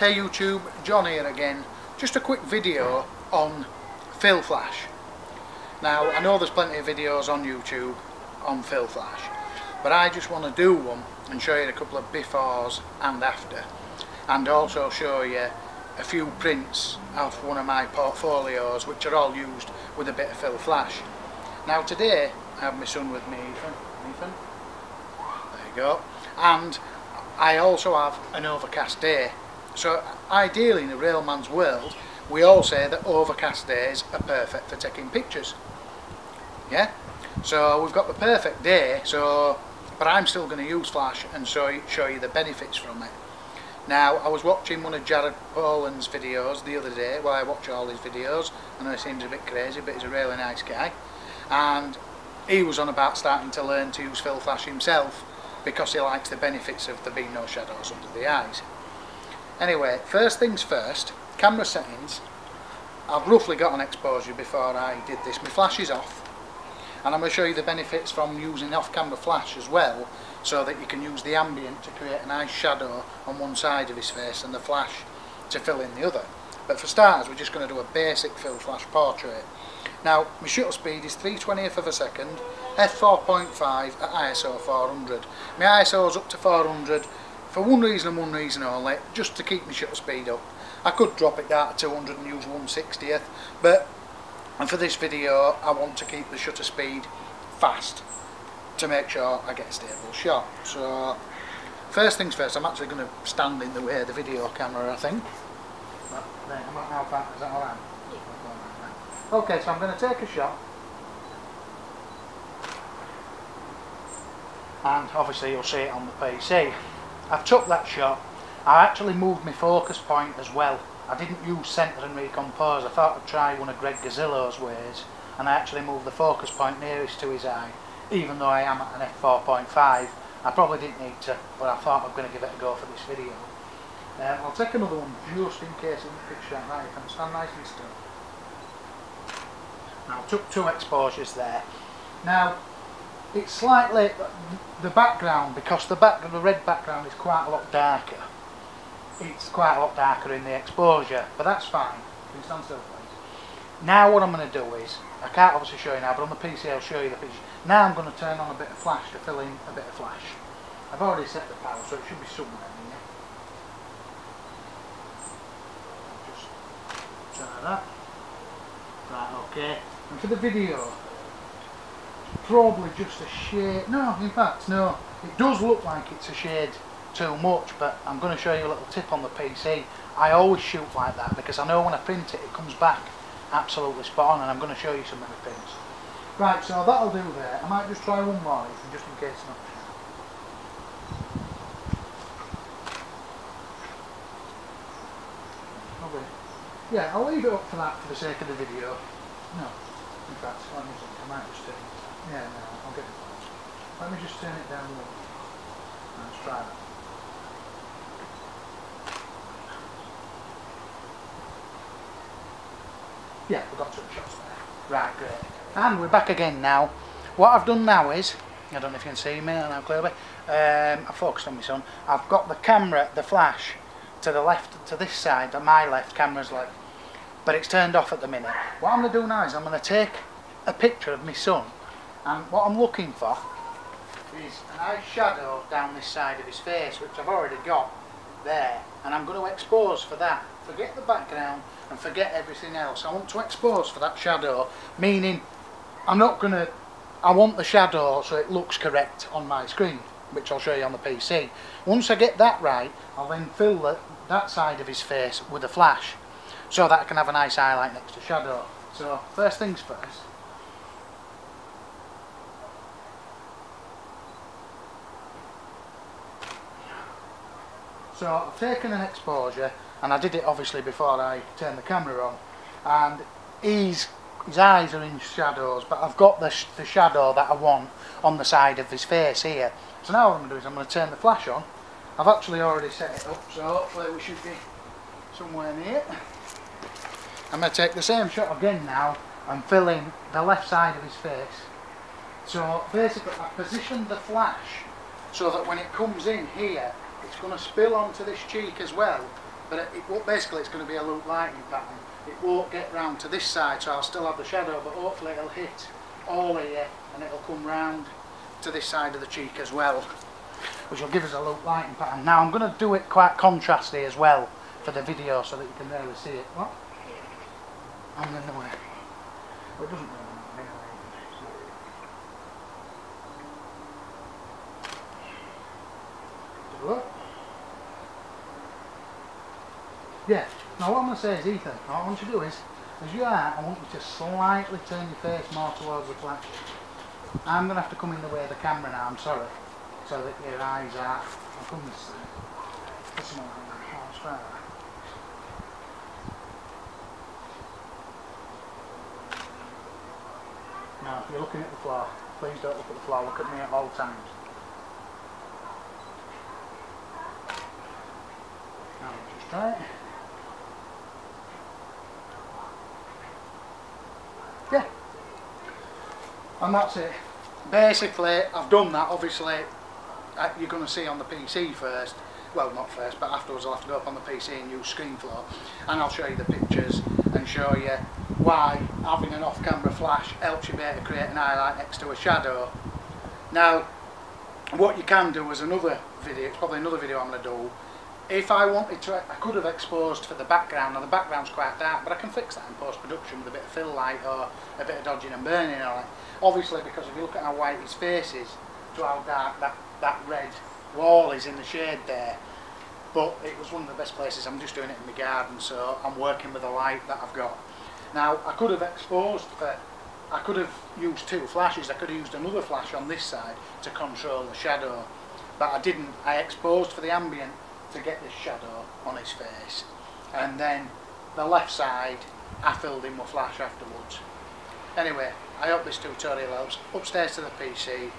Hey YouTube, John here again. Just a quick video on Fill Flash. Now I know there's plenty of videos on YouTube on Fill Flash, but I just want to do one and show you a couple of befores and after, and also show you a few prints of one of my portfolios which are all used with a bit of Fill Flash. Now today I have my son with me, Ethan. There you go. And I also have an overcast day. So ideally in a real man's world we all say that overcast days are perfect for taking pictures. Yeah? So we've got the perfect day, but I'm still going to use flash and show you the benefits from it. Now I was watching one of Jared Poland's videos the other day. Well, I watch all his videos. I know he seems a bit crazy, but he's a really nice guy. And he was on about starting to learn to use Fill Flash himself because he likes the benefits of there being no shadows under the eyes. Anyway, first things first, camera settings. I've roughly got an exposure before I did this. My flash is off, and I'm going to show you the benefits from using off-camera flash as well, so that you can use the ambient to create a nice shadow on one side of his face and the flash to fill in the other. But for starters, we're just going to do a basic Fill Flash portrait. Now, my shutter speed is 3/20th of a second, f4.5 at ISO 400. My ISO is up to 400 for one reason and one reason only, just to keep my shutter speed up. I could drop it down to 200 and use 1/60th, but for this video I want to keep the shutter speed fast to make sure I get a stable shot. So first things first, I'm actually going to stand in the way of the video camera, I think. But then, how far is that alright? Okay, so I'm going to take a shot, and obviously you'll see it on the PC. I've took that shot. I actually moved my focus point as well. I didn't use center and recompose. I thought I'd try one of Greg Gazzillo's ways, and I actually moved the focus point nearest to his eye, even though I am at an f4.5. I probably didn't need to, but I thought I'm going to give it a go for this video. I'll take another one just in case it doesn't picture that right. I can stand nice and still. Now I took two exposures there. Now it's slightly, the background, because the red background is quite a lot darker. It's quite a lot darker in the exposure, but that's fine. Can you stand still, please? Now what I'm going to do is, I can't obviously show you now, but on the PC I'll show you the picture. Now I'm going to turn on a bit of flash to fill in a bit of flash. I've already set the power, so it should be somewhere in here. Just turn that. Right, okay. And for the video, probably just a shade, no, in fact no, it does look like it's a shade too much, but I'm going to show you a little tip on the PC. I always shoot like that because I know when I print it, it comes back absolutely spot on, and I'm going to show you some of the prints. Right, so that'll do there. I might just try one more, just in case not. Okay. Yeah, I'll leave it up for that for the sake of the video. No, in fact, let me think, I might just turn it. Yeah, no, I'll get it. Let me just turn it down a little. Let's try that. Yeah, we've got two shots there. Right, great. And we're back again now. What I've done now is, I don't know if you can see me now clearly, I've focused on my son. I've got the camera, the flash, to the left, to this side, my left, camera's left. But it's turned off at the minute. What I'm going to do now is I'm going to take a picture of my son, and what I'm looking for is a nice shadow down this side of his face, which I've already got there, and I'm going to expose for that. Forget the background and forget everything else. I want to expose for that shadow, meaning I want the shadow so it looks correct on my screen, which I'll show you on the PC. Once I get that right, I'll then fill that side of his face with a flash, so that I can have a nice highlight next to shadow. So first things first. So I've taken an exposure, and I did it obviously before I turned the camera on, and his eyes are in shadows, but I've got the shadow that I want on the side of his face here. So now what I'm going to do is I'm going to turn the flash on. I've actually already set it up, so hopefully we should be somewhere near it. I'm going to take the same shot again now and fill in the left side of his face. So basically I've positioned the flash so that when it comes in here, it's going to spill onto this cheek as well, but basically it's going to be a loop lighting pattern. It won't get round to this side, so I'll still have the shadow, but hopefully it'll hit all here and it'll come round to this side of the cheek as well, which will give us a loop lighting pattern. Now I'm going to do it quite contrasty as well for the video so that you can really see it. What? I'm in the way. Well, it doesn't really matter. Look. Yeah. Now what I'm going to say is, Ethan, what I want you to do is, as you are, I want you to slightly turn your face more towards the flash. I'm going to have to come in the way of the camera now, I'm sorry, so that your eyes are... I'll come this side. Something like that. I'll try that. Now, if you're looking at the floor, please don't look at the floor, look at me at all times. Now, just try it. Yeah. And that's it. Basically, I've done that. Obviously, you're going to see on the PC first. Well, not first, but afterwards I'll have to go up on the PC and use ScreenFlow. And I'll show you the pictures and show you why having an off-camera flash helps you be able to create an highlight next to a shadow. Now, what you can do is another video, it's probably another video I'm going to do. If I wanted to, I could have exposed for the background. Now the background's quite dark, but I can fix that in post-production with a bit of fill light or a bit of dodging and burning on it. Obviously, because if you look at how white his face is, to how dark that red wall is in the shade there. But it was one of the best places. I'm just doing it in my garden, so I'm working with the light that I've got. Now, I could have exposed for, I could have used two flashes. I could have used another flash on this side to control the shadow, but I didn't. I exposed for the ambient to get this shadow on his face, and then the left side I filled in with flash afterwards. Anyway, I hope this tutorial helps. Upstairs to the PC,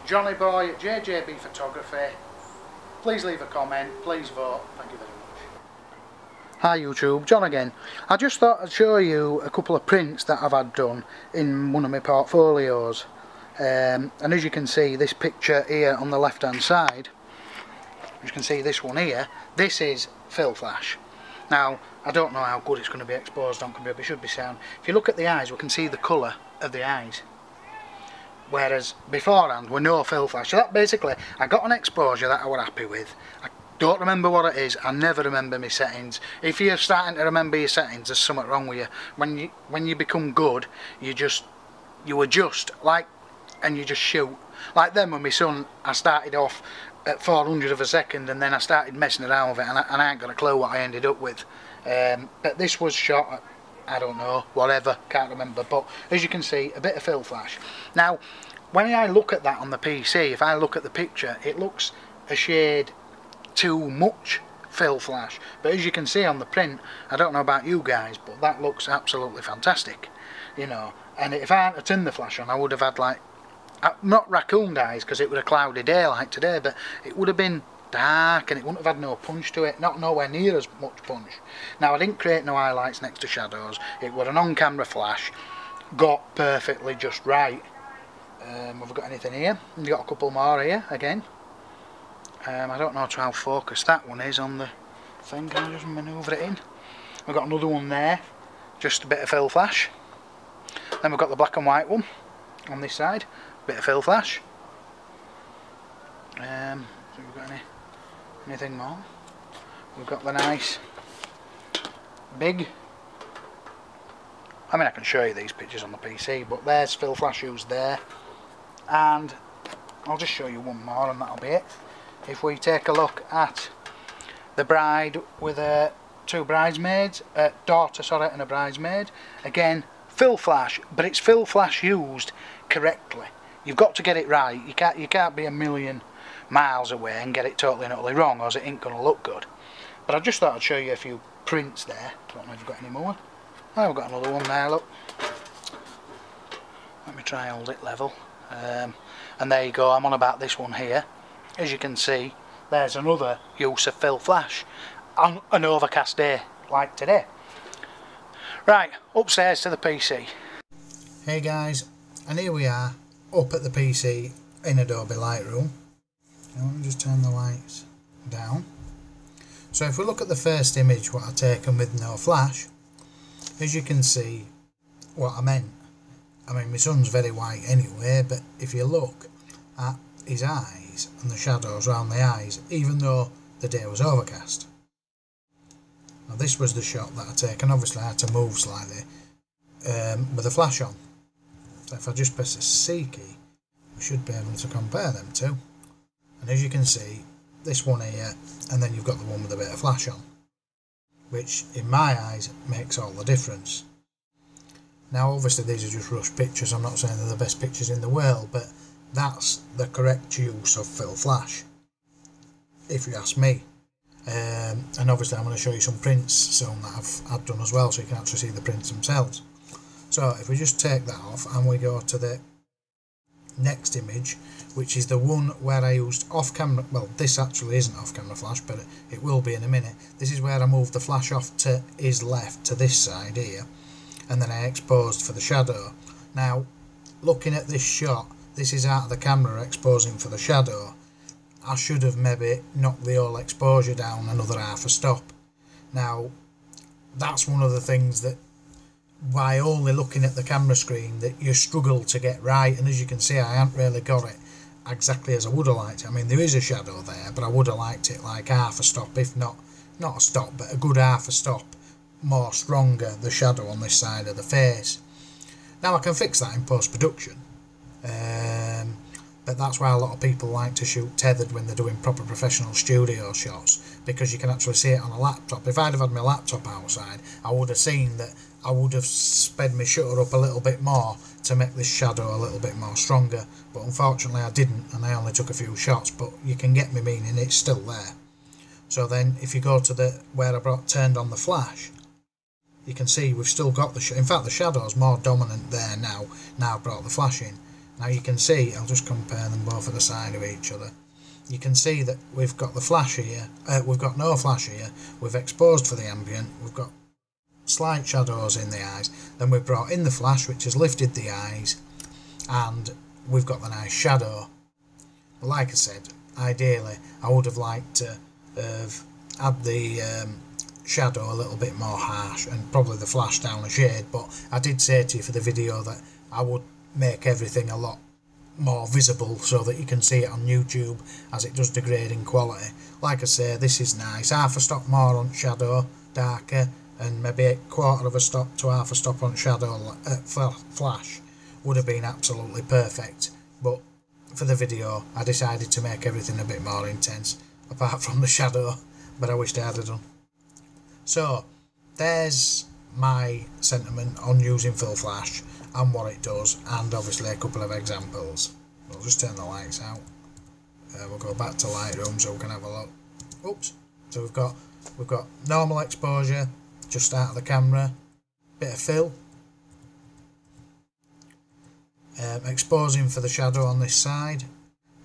Johnny Boy at JJB Photography. Please leave a comment, please vote. Thank you very much. Hi YouTube, John again. I just thought I'd show you a couple of prints that I've had done in one of my portfolios. And as you can see, this picture here on the left hand side, as you can see this one here, this is fill flash. Now, I don't know how good it's going to be exposed on computer, but it should be sound. If you look at the eyes, we can see the colour of the eyes. Whereas beforehand, we're no fill flash. So that basically, I got an exposure that I was happy with. I don't remember what it is. I never remember my settings. If you're starting to remember your settings, there's something wrong with you. When you become good, you adjust, like, and you just shoot. Like then with my son, I started off at 400 of a second, and then I started messing around with it, and I ain't got a clue what I ended up with. But this was shot at, I don't know, whatever, can't remember, but as you can see, a bit of fill flash. Now, when I look at that on the PC, if I look at the picture, it looks a shade too much fill flash, but as you can see on the print, I don't know about you guys, but that looks absolutely fantastic, you know. And if I hadn't turned the flash on, I would have had, like, not raccoon eyes, because it was a cloudy day like today, but it would have been dark and it wouldn't have had no punch to it, not nowhere near as much punch. Now, I didn't create no highlights next to shadows. It was an on-camera flash, got perfectly just right. Have we got anything here? We've got a couple more here again. I don't know how focused that one is on the thing. Can I just manoeuvre it in? We've got another one there, just a bit of fill flash. Then we've got the black and white one on this side, bit of fill flash. So we've got anything more? We've got the nice big, I mean, I can show you these pictures on the PC, but there's fill flash used there. And I'll just show you one more and that'll be it. If we take a look at the bride with two bridesmaids, daughter, sorry, and a bridesmaid, again, fill flash, but it's fill flash used correctly. You've got to get it right. You can't be a million miles away and get it totally and utterly wrong, or it ain't going to look good. But I just thought I'd show you a few prints there. Don't know if you've got any more. Oh, we've got another one there, look. Let me try and hold it level. And there you go, I'm on about this one here. As you can see, there's another use of fill flash on an overcast day like today. Right, upstairs to the PC. Hey guys, and here we are up at the PC in Adobe Lightroom. Now let me just turn the lights down. So if we look at the first image what I've taken with no flash, as you can see what I meant. I mean, my son's very white anyway, but if you look at his eyes and the shadows around the eyes, even though the day was overcast. Now this was the shot that I taken. Obviously I had to move slightly with the flash on. So if I just press the C key, we should be able to compare them two. And as you can see, this one here, and then you've got the one with a bit of flash on, which in my eyes makes all the difference. Now obviously these are just rushed pictures, I'm not saying they're the best pictures in the world, but that's the correct use of fill flash, if you ask me. And obviously I'm going to show you some prints soon that I've done as well, so you can actually see the prints themselves. So if we just take that off and we go to the next image, which is the one where I used off camera, well this actually isn't off camera flash, but it will be in a minute. This is where I moved the flash off to his left, to this side here, and then I exposed for the shadow. Now looking at this shot, this is out of the camera exposing for the shadow. I should have maybe knocked the whole exposure down another half a stop. Now that's one of the things that by only looking at the camera screen that you struggle to get right, and as you can see I haven't really got it exactly as I would have liked it. I mean there is a shadow there, but I would have liked it like half a stop, if not a stop, but a good half a stop more stronger, the shadow on this side of the face. Now I can fix that in post-production, but that's why a lot of people like to shoot tethered when they're doing proper professional studio shots, because you can actually see it on a laptop. If I'd have had my laptop outside, I would have seen that I would have sped my shutter up a little bit more to make this shadow a little bit more stronger, but unfortunately I didn't, and I only took a few shots, but you can get me meaning, it's still there. So then if you go to the where I turned on the flash, you can see we've still got the in fact the shadow is more dominant there now I've brought the flash in. Now you can see, I'll just compare them both at the side of each other. You can see that we've got the flash here, we've got no flash here, we've exposed for the ambient, we've got slight shadows in the eyes, then we've brought in the flash which has lifted the eyes, and we've got the nice shadow. Like I said, ideally I would have liked to have had the shadow a little bit more harsh and probably the flash down a shade, but I did say to you for the video that I would make everything a lot more visible so that you can see it on YouTube, as it does degrade in quality. Like I say, this is nice, half a stop more on shadow, darker, and maybe a quarter of a stop to half a stop on shadow flash would have been absolutely perfect, but for the video I decided to make everything a bit more intense apart from the shadow, but I wished I had done. So there's my sentiment on using fill flash and what it does, and obviously a couple of examples. We'll just turn the lights out. We'll go back to Lightroom so we can have a look. Oops. So we've got normal exposure just out of the camera, bit of fill, exposing for the shadow on this side,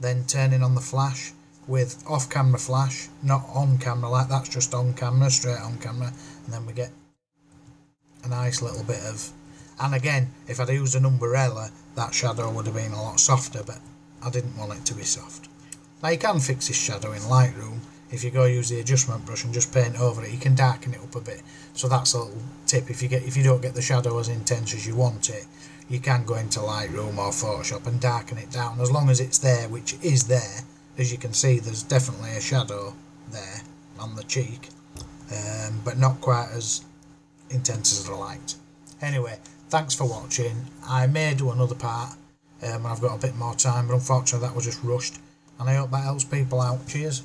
then turning on the flash with off camera flash, not on camera, like that's just on camera, straight on camera, and then we get a nice little bit of, and again if I'd used an umbrella that shadow would have been a lot softer, but I didn't want it to be soft. Now you can fix this shadow in Lightroom. If you go use the adjustment brush and just paint over it, you can darken it up a bit. So that's a little tip. If you don't get the shadow as intense as you want it, you can go into Lightroom or Photoshop and darken it down, as long as it's there, which is there. As you can see, there's definitely a shadow there on the cheek, but not quite as intense as I liked. Anyway, thanks for watching. I may do another part when I've got a bit more time, but unfortunately that was just rushed, and I hope that helps people out. Cheers.